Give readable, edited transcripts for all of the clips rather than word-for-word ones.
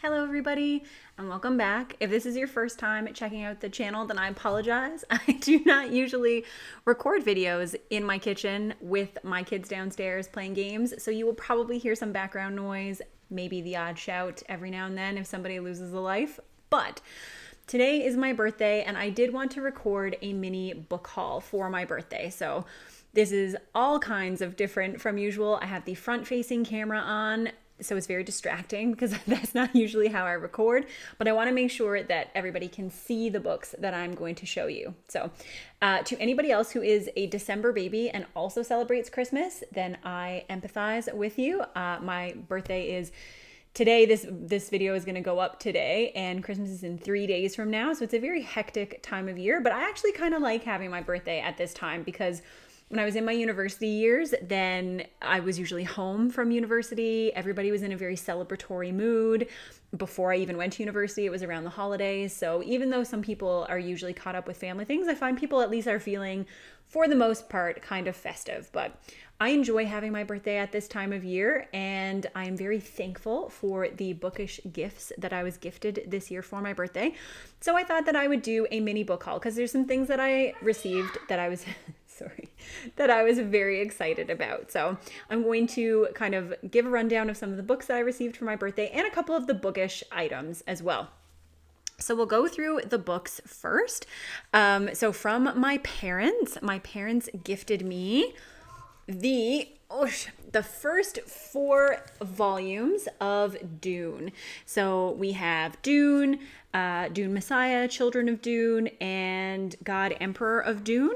Hello everybody and welcome back. If this is your first time checking out the channel, then I apologize. I do not usually record videos in my kitchen with my kids downstairs playing games, so you will probably hear some background noise, maybe the odd shout every now and then if somebody loses a life. But today is my birthday and I did want to record a mini book haul for my birthday. So this is all kinds of different from usual. I have the front-facing camera on, so it's very distracting because that's not usually how I record, but I want to make sure that everybody can see the books that I'm going to show you. So to anybody else who is a December baby and also celebrates Christmas, then I empathize with you. My birthday is today. This video is going to go up today and Christmas is in 3 days from now. So it's a very hectic time of year, but I actually kind of like having my birthday at this time because when I was in my university years, then I was usually home from university. Everybody was in a very celebratory mood. Before I even went to university, it was around the holidays. So even though some people are usually caught up with family things, I find people at least are feeling, for the most part, kind of festive. But I enjoy having my birthday at this time of year, and I am very thankful for the bookish gifts that I was gifted this year for my birthday. So I thought that I would do a mini book haul because there's some things that I received that I was that I was very excited about. So I'm going to kind of give a rundown of some of the books that I received for my birthday and a couple of the bookish items as well. So we'll go through the books first. So from my parents gifted me the first 4 volumes of Dune. So we have Dune, Dune Messiah, Children of Dune, and God Emperor of Dune.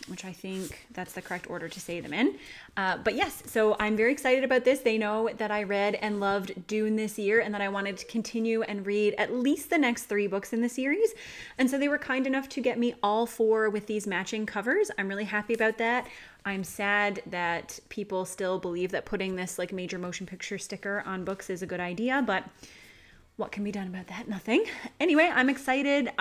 Which I think that's the correct order to say them in. But yes, so I'm very excited about this. They know that I read and loved Dune this year and that I wanted to continue and read at least the next 3 books in the series. And so they were kind enough to get me all 4 with these matching covers. I'm really happy about that. I'm sad that people still believe that putting this like major motion picture sticker on books is a good idea, but what can be done about that? Nothing. Anyway, I'm excited.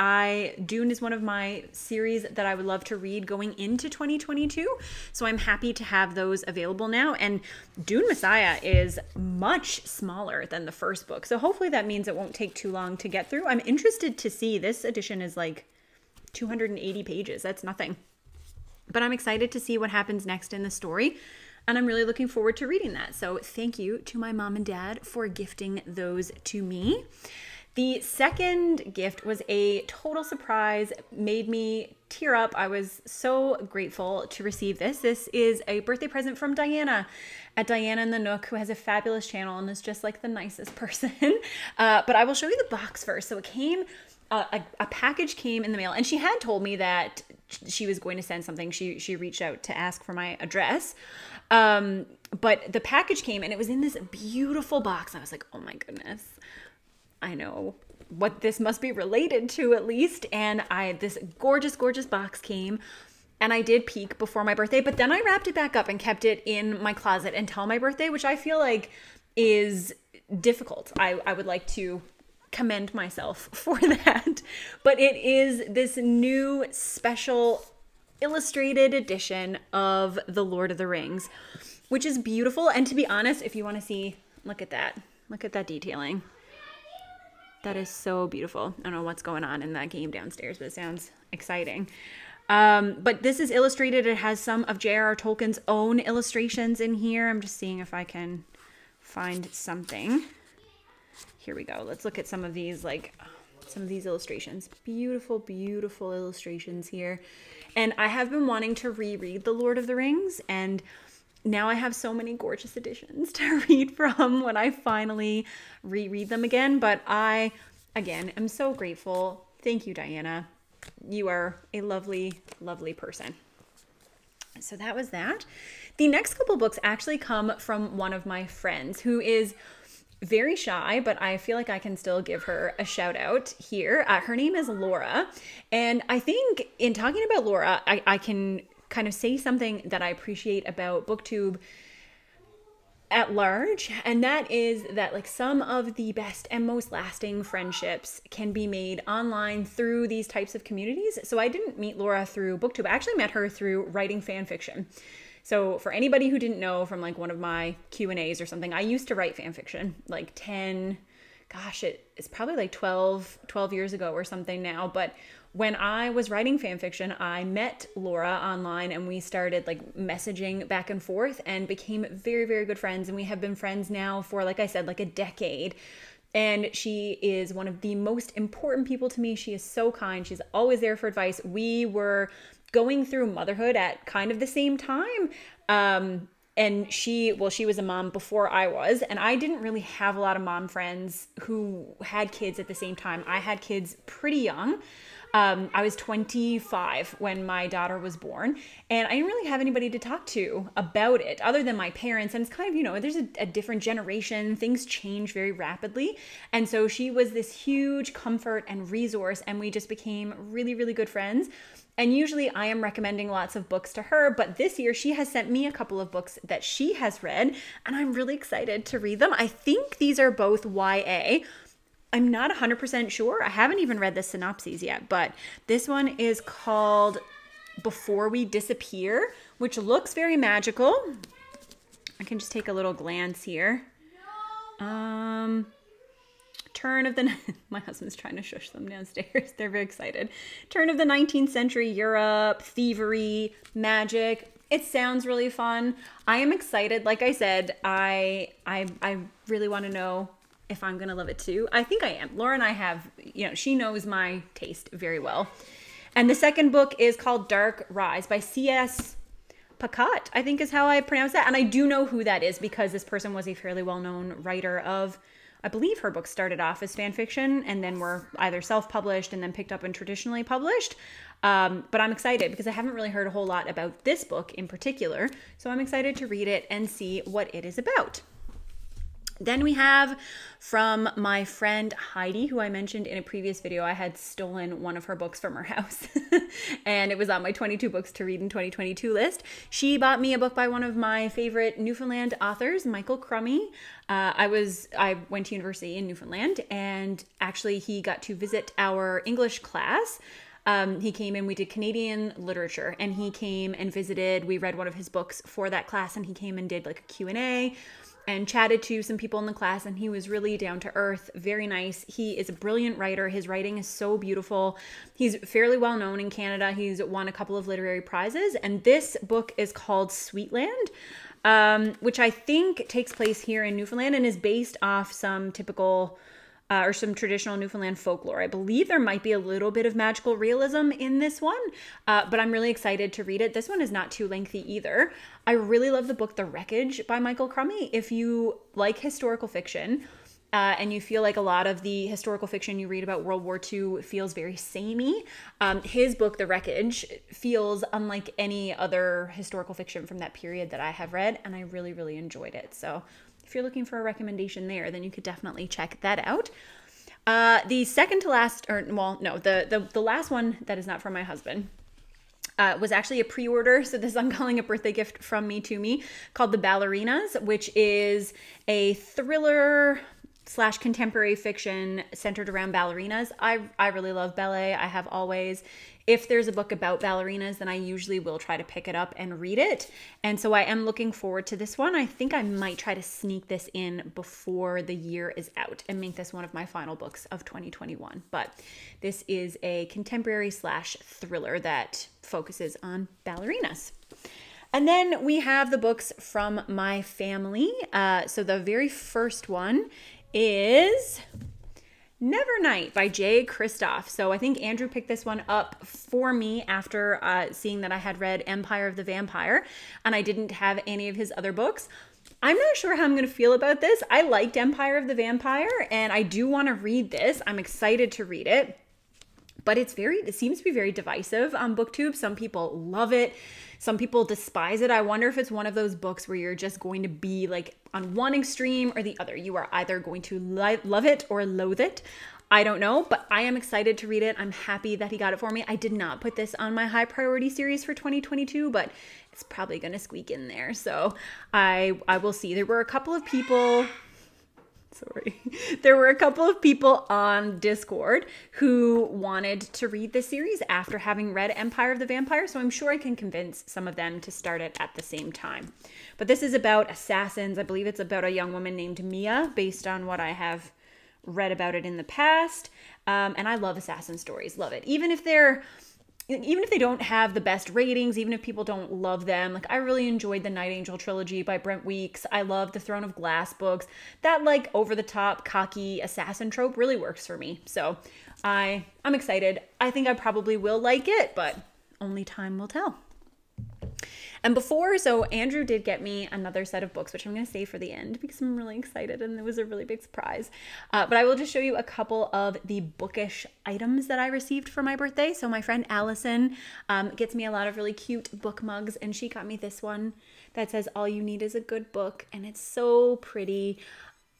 Dune is one of my series that I would love to read going into 2022. So I'm happy to have those available now. And Dune Messiah is much smaller than the first book. So hopefully that means it won't take too long to get through. I'm interested to see. This edition is like 280 pages. That's nothing. But I'm excited to see what happens next in the story. And I'm really looking forward to reading that. So thank you to my mom and dad for gifting those to me. The second gift was a total surprise, made me tear up. I was so grateful to receive this. This is a birthday present from Diana at Diana in the Nook, who has a fabulous channel and is just like the nicest person. But I will show you the box first. So it came, a package came in the mail, and she had told me that she was going to send something. She reached out to ask for my address. But the package came and it was in this beautiful box. I was like, oh my goodness, I know what this must be related to at least. And this gorgeous, gorgeous box came and I did peek before my birthday, but then I wrapped it back up and kept it in my closet until my birthday, which I feel like is difficult. I would like to commend myself for that, but it is this new special illustrated edition of The Lord of the Rings, which is beautiful. And to be honest, if you want to see, look at that detailing. That is so beautiful. I don't know what's going on in that game downstairs, but it sounds exciting. But this is illustrated. It has some of J.R.R. Tolkien's own illustrations in here. I'm just seeing if I can find something. Here we go. Let's look at some of these, some of these illustrations. Beautiful, beautiful illustrations here. And I have been wanting to reread The Lord of the Rings, and now I have so many gorgeous editions to read from when I finally reread them again. But I, again, am so grateful. Thank you, Diana. You are a lovely, lovely person. So that was that. The next couple books actually come from one of my friends who is very shy, but I feel like I can still give her a shout out here. Her name is Laura. And I think in talking about Laura, I can kind of say something that I appreciate about BookTube at large. And that is that like some of the best and most lasting friendships can be made online through these types of communities. So I didn't meet Laura through BookTube. I actually met her through writing fan fiction. So for anybody who didn't know from like one of my Q&As or something, I used to write fan fiction like 10, gosh, it's probably like 12 years ago or something now. But when I was writing fan fiction, I met Laura online and we started like messaging back and forth and became very, very good friends. And we have been friends now for, like I said, like a decade. And she is one of the most important people to me. She is so kind. She's always there for advice. We were going through motherhood at kind of the same time. And she was a mom before I was, and I didn't really have a lot of mom friends who had kids at the same time. I had kids pretty young. I was 25 when my daughter was born, and I didn't really have anybody to talk to about it other than my parents. And it's kind of, you know, there's a different generation. Things change very rapidly. And so she was this huge comfort and resource, and we just became really, really good friends. And usually I am recommending lots of books to her, but this year she has sent me a couple of books that she has read, and I'm really excited to read them. I think these are both YA. I'm not 100% sure. I haven't even read the synopses yet, but this one is called Before We Disappear, which looks very magical. I can just take a little glance here. Turn of the... My husband's trying to shush them downstairs. They're very excited. Turn of the 19th century Europe, thievery, magic. It sounds really fun. I am excited. Like I said, I really want to know if I'm going to love it too. I think I am. Laura and I have, you know, she knows my taste very well. And the second book is called Dark Rise by C.S. Pacat, I think is how I pronounce that. And I do know who that is because this person was a fairly well-known writer of... I believe her books started off as fan fiction and then were either self-published and then picked up and traditionally published. But I'm excited because I haven't really heard a whole lot about this book in particular. So I'm excited to read it and see what it is about. Then we have from my friend Heidi, who I mentioned in a previous video. I had stolen one of her books from her house and it was on my 22 books to read in 2022 list. She bought me a book by one of my favorite Newfoundland authors, Michael Crummey. I went to university in Newfoundland, and actually he got to visit our English class. He came in, we did Canadian literature, and he came and visited. We read one of his books for that class, and he came and did like a Q&A and chatted to some people in the class, and he was really down to earth, very nice. He is a brilliant writer. His writing is so beautiful. He's fairly well known in Canada. He's won a couple of literary prizes, and this book is called Sweetland, which I think takes place here in Newfoundland and is based off some typical or some traditional Newfoundland folklore. I believe there might be a little bit of magical realism in this one, but I'm really excited to read it. This one is not too lengthy either. I really love the book The Wreckage by Michael Crummey. If you like historical fiction and you feel like a lot of the historical fiction you read about World War II feels very samey, his book The Wreckage feels unlike any other historical fiction from that period that I have read, and I really, really enjoyed it. So if you're looking for a recommendation there, then you could definitely check that out. The second to last, or well, no, the last one that is not from my husband was actually a pre-order. So this I'm calling a birthday gift from me to me, called The Ballerinas, which is a thriller / contemporary fiction centered around ballerinas. I really love ballet. I have always. If there's a book about ballerinas, then I usually will try to pick it up and read it. And so I am looking forward to this one. I think I might try to sneak this in before the year is out and make this one of my final books of 2021. But this is a contemporary / thriller that focuses on ballerinas. And then we have the books from my family. So the very first one is Nevernight by Jay Kristoff. So I think Andrew picked this one up for me after seeing that I had read Empire of the Vampire, and I didn't have any of his other books. I'm not sure how I'm going to feel about this. I liked Empire of the Vampire, and I do want to read this. I'm excited to read it. But it seems to be very divisive on BookTube. Some people love it. Some people despise it. I wonder if it's one of those books where you're just going to be like on one extreme or the other. You are either going to love it or loathe it. I don't know, but I am excited to read it. I'm happy that he got it for me. I did not put this on my high priority series for 2022, but it's probably going to squeak in there. So I will see. There were a couple of people... There were a couple of people on Discord who wanted to read this series after having read Empire of the Vampire, so I'm sure I can convince some of them to start it at the same time. But this is about assassins. I believe it's about a young woman named Mia, based on what I have read about it in the past. And I love assassin stories, love it. Even if they don't have the best ratings, even if people don't love them, like I really enjoyed the Night Angel trilogy by Brent Weeks. I love the Throne of Glass books. That like over the top cocky assassin trope really works for me. So I'm excited. I think I probably will like it, but only time will tell. And so Andrew did get me another set of books, which I'm going to save for the end because I'm really excited and it was a really big surprise. But I will just show you a couple of the bookish items that I received for my birthday. So my friend Allison gets me a lot of really cute book mugs, and she got me this one that says, "All you need is a good book," and it's so pretty.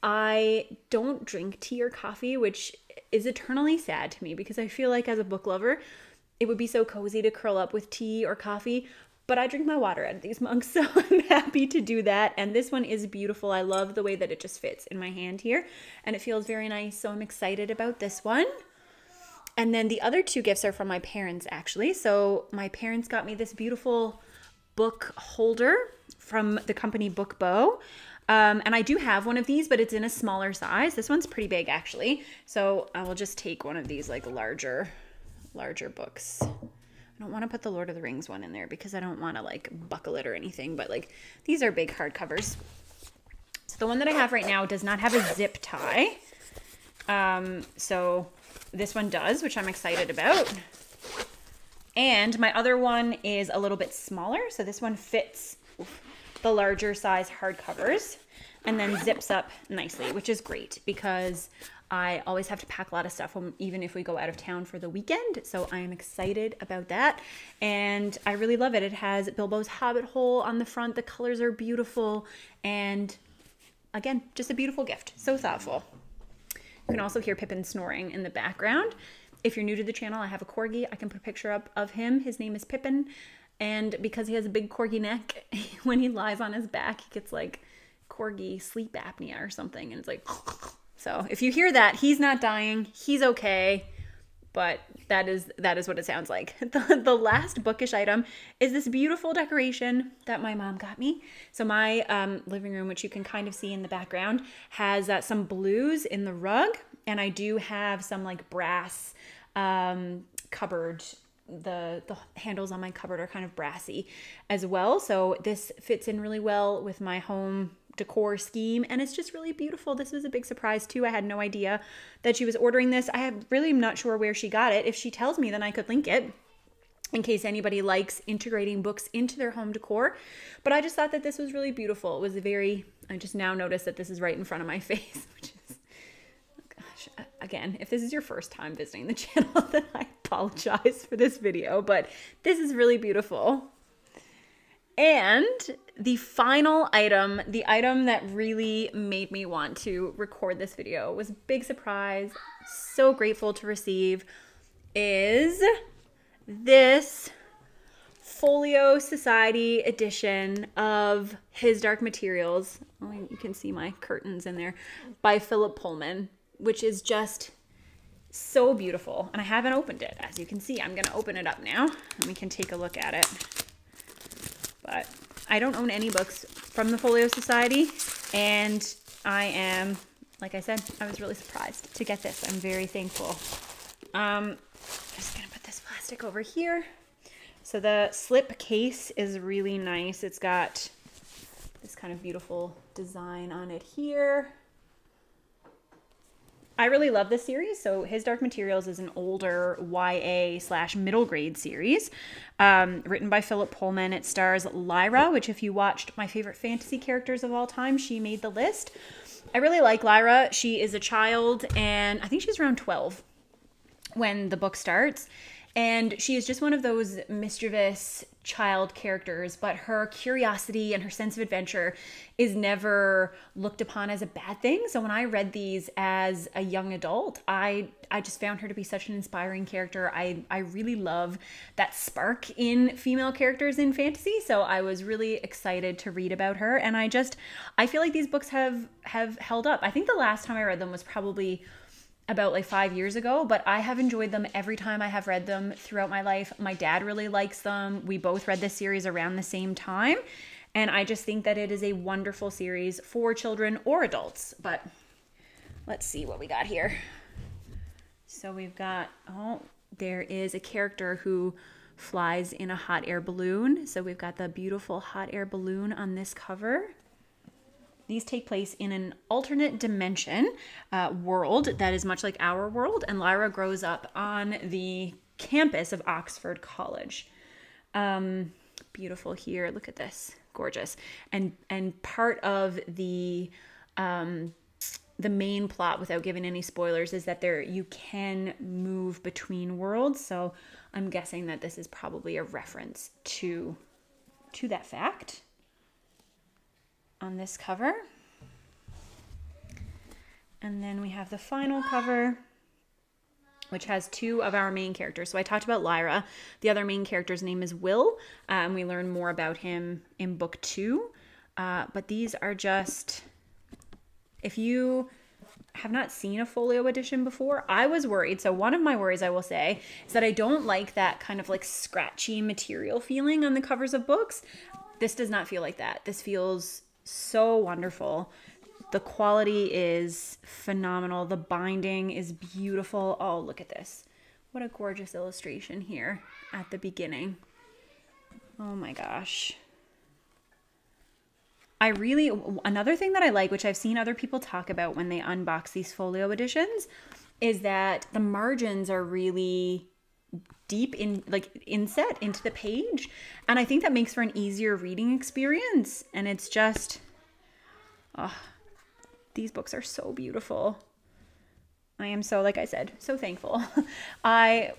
I don't drink tea or coffee, which is eternally sad to me because I feel like as a book lover, it would be so cozy to curl up with tea or coffee. But I drink my water out of these mugs, so I'm happy to do that. And this one is beautiful. I love the way that it just fits in my hand here, and it feels very nice, so I'm excited about this one. And then the other two gifts are from my parents, actually. So my parents got me this beautiful book holder from the company Bookbow. And I do have one of these, but it's in a smaller size. This one's pretty big, actually. So I will just take one of these like larger books. I don't want to put the Lord of the Rings one in there because I don't want to like buckle it or anything, but like these are big hardcovers. So the one that I have right now does not have a zip tie. So this one does, which I'm excited about. And my other one is a little bit smaller. So this one fits the larger size hardcovers and then zips up nicely, which is great because I always have to pack a lot of stuff even if we go out of town for the weekend. So I am excited about that. And I really love it. It has Bilbo's Hobbit hole on the front. The colors are beautiful. And again, just a beautiful gift. So thoughtful. You can also hear Pippin snoring in the background. If you're new to the channel, I have a corgi. I can put a picture up of him. His name is Pippin. And because he has a big corgi neck, when he lies on his back, he gets like corgi sleep apnea or something. And it's like... So if you hear that, he's not dying. He's okay. But that is what it sounds like. The last bookish item is this beautiful decoration that my mom got me. So my living room, which you can kind of see in the background, has some blues in the rug. And I do have some like brass cupboard. The handles on my cupboard are kind of brassy as well. So this fits in really well with my home decor scheme, and it's just really beautiful. This was a big surprise too. I had no idea that she was ordering this. Really am not sure where she got it. If she tells me, then I could link it in case anybody likes integrating books into their home decor. But I just thought that this was really beautiful. It was I just now noticed that this is right in front of my face, which is, oh gosh, again, if this is your first time visiting the channel, then I apologize for this video, but this is really beautiful. And the final item, the item that really made me want to record this video, was a big surprise, so grateful to receive, is this Folio Society edition of His Dark Materials. Oh, you can see my curtains in there, by Philip Pullman, which is just so beautiful. And I haven't opened it, as you can see. I'm going to open it up now and we can take a look at it. But I don't own any books from the Folio Society, and I am, like I said, I was really surprised to get this. I'm very thankful. I'm just going to put this plastic over here. So the slip case is really nice. It's got this kind of beautiful design on it here. I really love this series. So His Dark Materials is an older YA/middle grade series written by Philip Pullman. It stars Lyra, which if you watched My Favorite Fantasy Characters of All Time, she made the list. I really like Lyra. She is a child, and I think she's around 12 when the book starts. And she is just one of those mischievous child characters, but her curiosity and her sense of adventure is never looked upon as a bad thing. So when I read these as a young adult, I just found her to be such an inspiring character. I really love that spark in female characters in fantasy. So I was really excited to read about her. And I feel like these books have held up. I think the last time I read them was probably about like 5 years ago, but I have enjoyed them every time I have read them throughout my life. My dad really likes them. We both read this series around the same time, and I just think that it is a wonderful series for children or adults. But let's see what we got here. So we've got, oh, there is a character who flies in a hot air balloon. So we've got the beautiful hot air balloon on this cover. These take place in an alternate dimension world that is much like our world, and Lyra grows up on the campus of Oxford College. Beautiful here. Look at this. Gorgeous. And part of the main plot, without giving any spoilers, is that you can move between worlds. So I'm guessing that this is probably a reference to that fact on this cover. And then we have the final cover, which has two of our main characters. So I talked about Lyra. The other main character's name is Will. And we learn more about him in book 2. But these are just, if you have not seen a folio edition before, I was worried. So one of my worries, I will say, is that I don't like that kind of like scratchy material feeling on the covers of books. This does not feel like that. This feels so wonderful. The quality is phenomenal. The binding is beautiful. Oh, look at this. What a gorgeous illustration here at the beginning. Oh my gosh. Another thing that I like, which I've seen other people talk about when they unbox these folio editions, is that the margins are really deep inset into the page. And I think that makes for an easier reading experience. And it's just, oh, these books are so beautiful. I am so, like I said, so thankful. I'm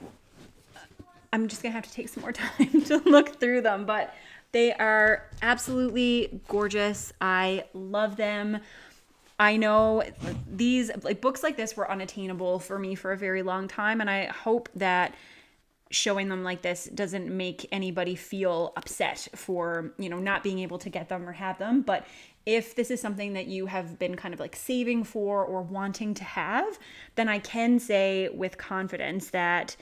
just gonna have to take some more time to look through them, but they are absolutely gorgeous. I love them. I know these books like this were unattainable for me for a very long time, and I hope that showing them like this doesn't make anybody feel upset for, not being able to get them or have them. But if this is something that you have been kind of like saving for or wanting to have, then I can say with confidence that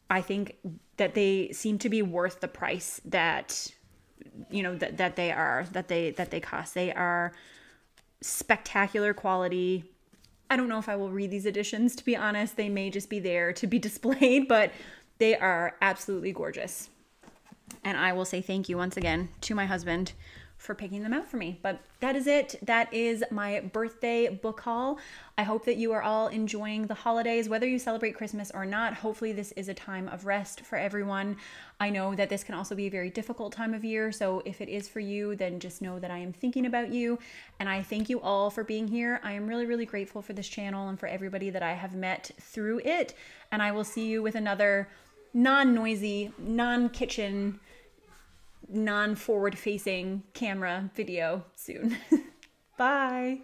I think that they seem to be worth the price that they cost. They are spectacular quality. I don't know if I will read these editions, to be honest. They may just be there to be displayed, but they are absolutely gorgeous. And I will say thank you once again to my husband for picking them out for me. But that is it. That is my birthday book haul. I hope that you are all enjoying the holidays, whether you celebrate Christmas or not. Hopefully this is a time of rest for everyone. I know that this can also be a very difficult time of year. So if it is for you, then just know that I am thinking about you. And I thank you all for being here. I am really, really grateful for this channel and for everybody that I have met through it. And I will see you with another non-noisy, non-kitchen, non-forward facing camera video soon. Bye.